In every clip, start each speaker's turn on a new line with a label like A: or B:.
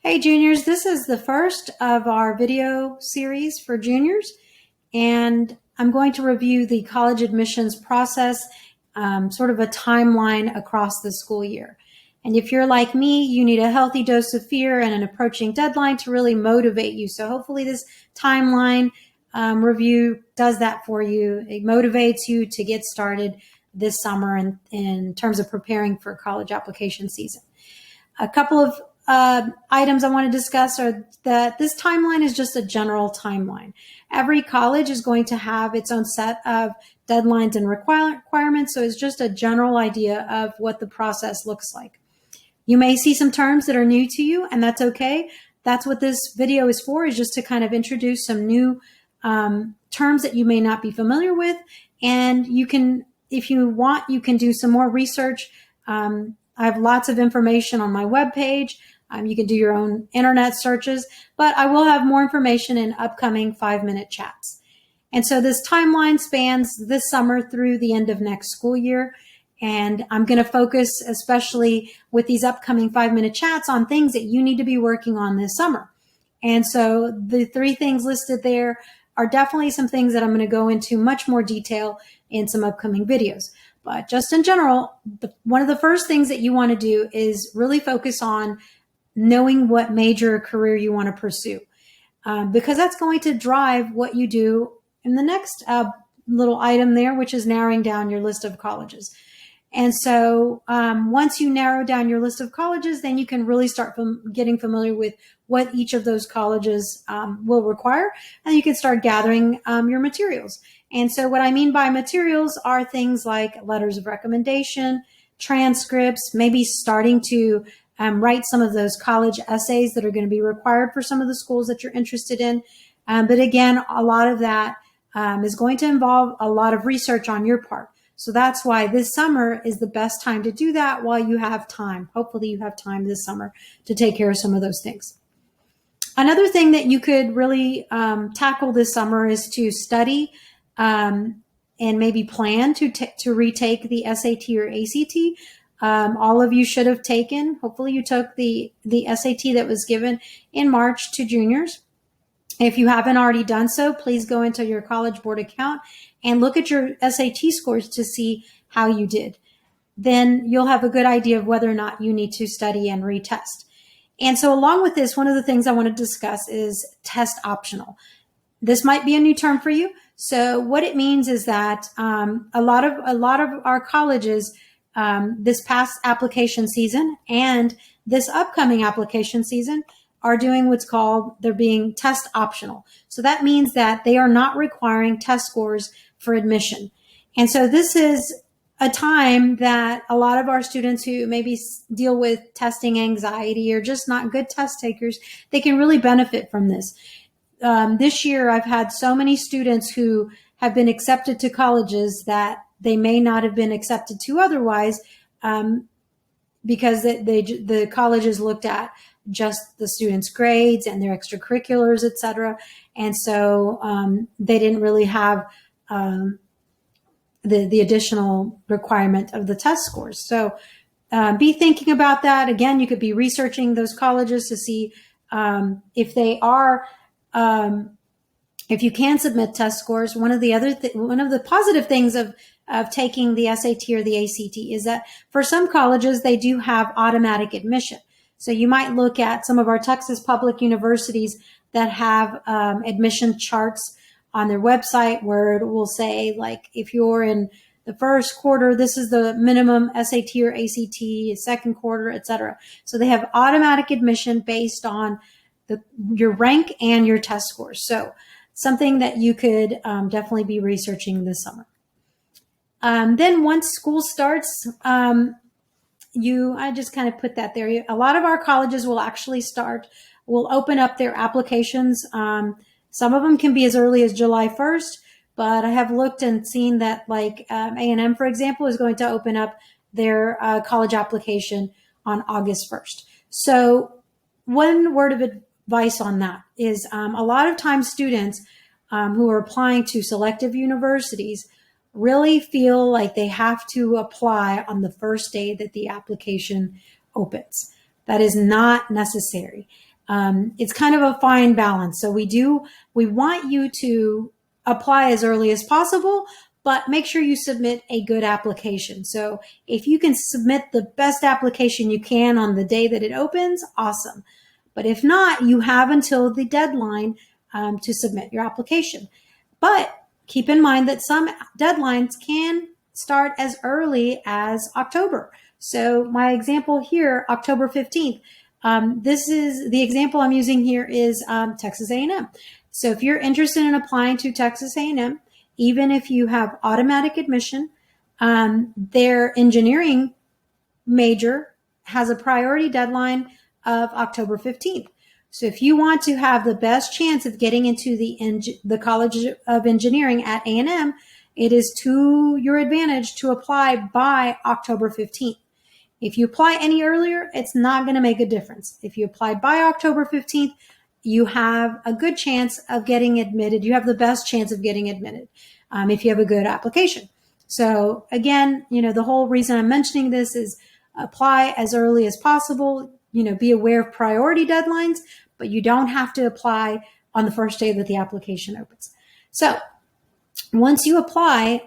A: Hey juniors, this is the first of our video series for juniors, and I'm going to review the college admissions process, sort of a timeline across the school year. And if you're like me, you need a healthy dose of fear and an approaching deadline to really motivate you. So hopefully this timeline review does that for you. It motivates you to get started this summer in terms of preparing for college application season. A couple of items I want to discuss are that this timeline is just a general timeline. Every college is going to have its own set of deadlines and requirements, so it's just a general idea of what the process looks like. You may see some terms that are new to you, and that's okay. That's what this video is for, is just to kind of introduce some new terms that you may not be familiar with. And you can, if you want, you can do some more research. I have lots of information on my webpage. You can do your own internet searches, but I will have more information in upcoming 5-minute chats. And so this timeline spans this summer through the end of next school year. And I'm going to focus, especially with these upcoming 5-minute chats, on things that you need to be working on this summer. And so the 3 things listed there are definitely some things that I'm going to go into much more detail in some upcoming videos. But just in general, one of the first things that you want to do is really focus on knowing what major or career you want to pursue, because that's going to drive what you do in the next little item there, which is narrowing down your list of colleges. And so once you narrow down your list of colleges, then you can really start getting familiar with what each of those colleges will require, and you can start gathering your materials. And so what I mean by materials are things like letters of recommendation, transcripts, maybe starting to write some of those college essays that are going to be required for some of the schools that you're interested in. But again, a lot of that is going to involve a lot of research on your part. So that's why this summer is the best time to do that while you have time. Hopefully you have time this summer to take care of some of those things. Another thing that you could really tackle this summer is to study and maybe plan to retake the SAT or ACT. All of you should have taken, hopefully you took the SAT that was given in March to juniors. If you haven't already done so, please go into your College Board account and look at your SAT scores to see how you did. Then you'll have a good idea of whether or not you need to study and retest. And so along with this, one of the things I want to discuss is test optional. This might be a new term for you. So what it means is that a lot of our colleges this past application season and this upcoming application season are doing what's called, they're being test optional. So that means that they are not requiring test scores for admission. And so this is a time that a lot of our students who maybe deal with testing anxiety or just not good test takers, they can really benefit from this. This year, I've had so many students who have been accepted to colleges that they may not have been accepted to otherwise, because the colleges looked at just the students' grades and their extracurriculars, et cetera. And so they didn't really have the additional requirement of the test scores. So be thinking about that. Again, you could be researching those colleges to see if they are, if you can submit test scores. One of the positive things of taking the SAT or the ACT is that for some colleges, they do have automatic admission. So you might look at some of our Texas public universities that have admission charts on their website where it will say, like, if you're in the first quarter, this is the minimum SAT or ACT, second quarter, et cetera. So they have automatic admission based on your rank and your test scores. So something that you could definitely be researching this summer. Then once school starts, I just kind of put that there. A lot of our colleges will actually will open up their applications. Some of them can be as early as July 1st, but I have looked and seen that, like A&M, for example, is going to open up their college application on August 1st. So one word of advice on that is a lot of times students who are applying to selective universities really feel like they have to apply on the first day that the application opens. That is not necessary. It's kind of a fine balance. So we want you to apply as early as possible, but make sure you submit a good application. So if you can submit the best application you can on the day that it opens, awesome. But if not, you have until the deadline to submit your application. But keep in mind that some deadlines can start as early as October. So my example here, October 15th, this is the example I'm using here is Texas A&M. So if you're interested in applying to Texas A&M, even if you have automatic admission, their engineering major has a priority deadline of October 15th. So if you want to have the best chance of getting into the College of Engineering at A&M, it is to your advantage to apply by October 15th. If you apply any earlier, it's not going to make a difference. If you apply by October 15th, you have a good chance of getting admitted. You have the best chance of getting admitted if you have a good application. So again, the whole reason I'm mentioning this is apply as early as possible. Be aware of priority deadlines, but you don't have to apply on the first day that the application opens. So once you apply,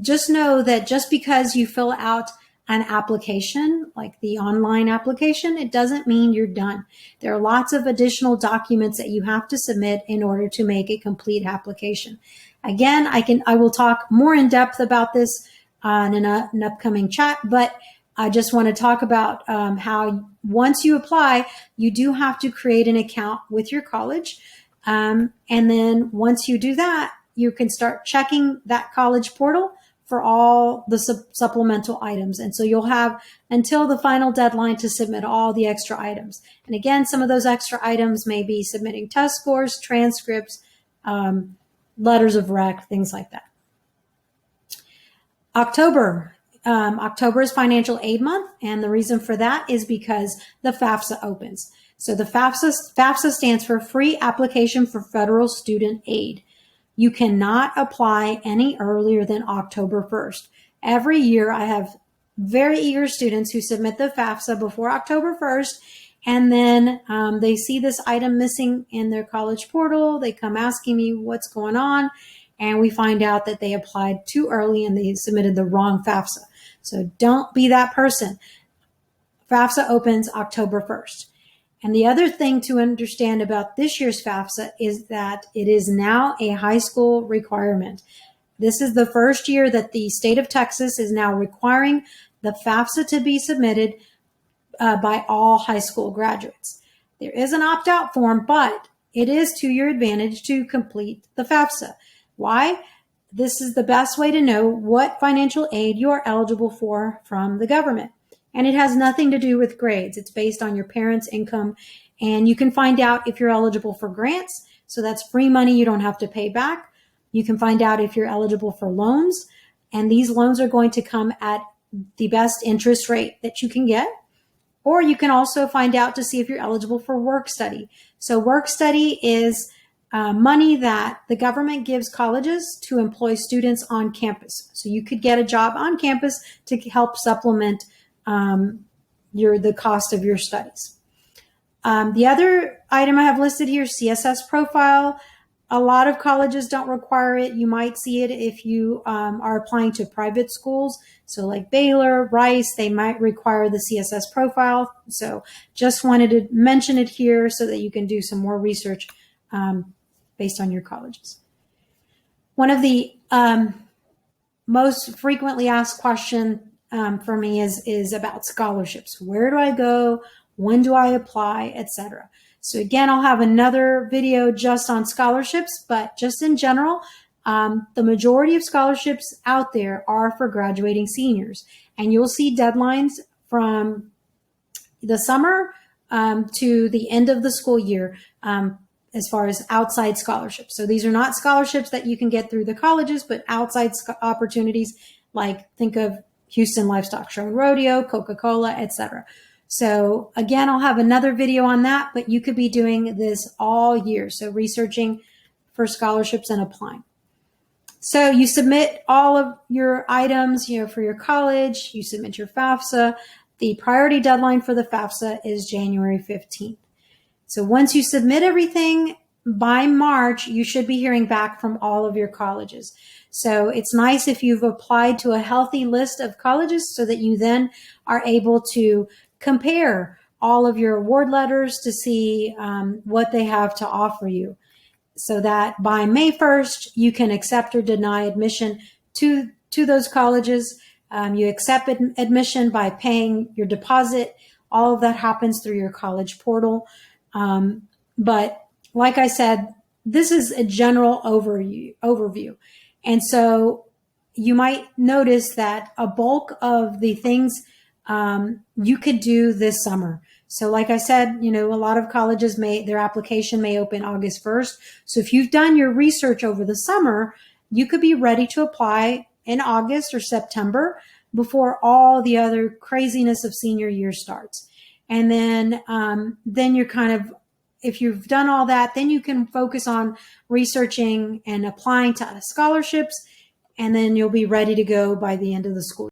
A: just know that just because you fill out an application, like the online application, it doesn't mean you're done. There are lots of additional documents that you have to submit in order to make a complete application. Again, I will talk more in depth about this in an upcoming chat, but I just want to talk about how once you apply, you do have to create an account with your college. And then once you do that, you can start checking that college portal for all the supplemental items. And so you'll have until the final deadline to submit all the extra items. And again, some of those extra items may be submitting test scores, transcripts, letters of rec, things like that. October is financial aid month. And the reason for that is because the FAFSA opens. So the FAFSA stands for Free Application for Federal Student Aid. You cannot apply any earlier than October 1st. Every year I have very eager students who submit the FAFSA before October 1st, and then they see this item missing in their college portal. They come asking me what's going on, and we find out that they applied too early and they submitted the wrong FAFSA. So don't be that person. FAFSA opens October 1st. And the other thing to understand about this year's FAFSA is that it is now a high school requirement. This is the first year that the state of Texas is now requiring the FAFSA to be submitted by all high school graduates. There is an opt-out form, but it is to your advantage to complete the FAFSA. Why? This is the best way to know what financial aid you are eligible for from the government. And it has nothing to do with grades. It's based on your parents' income. And you can find out if you're eligible for grants. So that's free money you don't have to pay back. You can find out if you're eligible for loans. And these loans are going to come at the best interest rate that you can get. Or you can also find out to see if you're eligible for work study. So work study is money that the government gives colleges to employ students on campus. So you could get a job on campus to help supplement the cost of your studies. The other item I have listed here, CSS profile. A lot of colleges don't require it. You might see it if you are applying to private schools. So like Baylor, Rice, they might require the CSS profile. So just wanted to mention it here so that you can do some more research based on your colleges. One of the most frequently asked questions for me is about scholarships. Where do I go? When do I apply, etc. So again, I'll have another video just on scholarships, but just in general, the majority of scholarships out there are for graduating seniors. And you'll see deadlines from the summer to the end of the school year as far as outside scholarships. So these are not scholarships that you can get through the colleges, but outside opportunities, like think of Houston Livestock Show and Rodeo, Coca-Cola, etc. So again, I'll have another video on that, but you could be doing this all year. So researching for scholarships and applying. So you submit all of your items, for your college, you submit your FAFSA. The priority deadline for the FAFSA is January 15th. So once you submit everything by March, you should be hearing back from all of your colleges. So it's nice if you've applied to a healthy list of colleges so that you then are able to compare all of your award letters to see what they have to offer you, so that by May 1st, you can accept or deny admission to those colleges. You accept admission by paying your deposit. All of that happens through your college portal. But like I said, this is a general overview. And so you might notice that a bulk of the things you could do this summer. So like I said, a lot of colleges their application may open August 1st. So if you've done your research over the summer, you could be ready to apply in August or September before all the other craziness of senior year starts. And then you're kind of, if you've done all that, then you can focus on researching and applying to scholarships, and then you'll be ready to go by the end of the school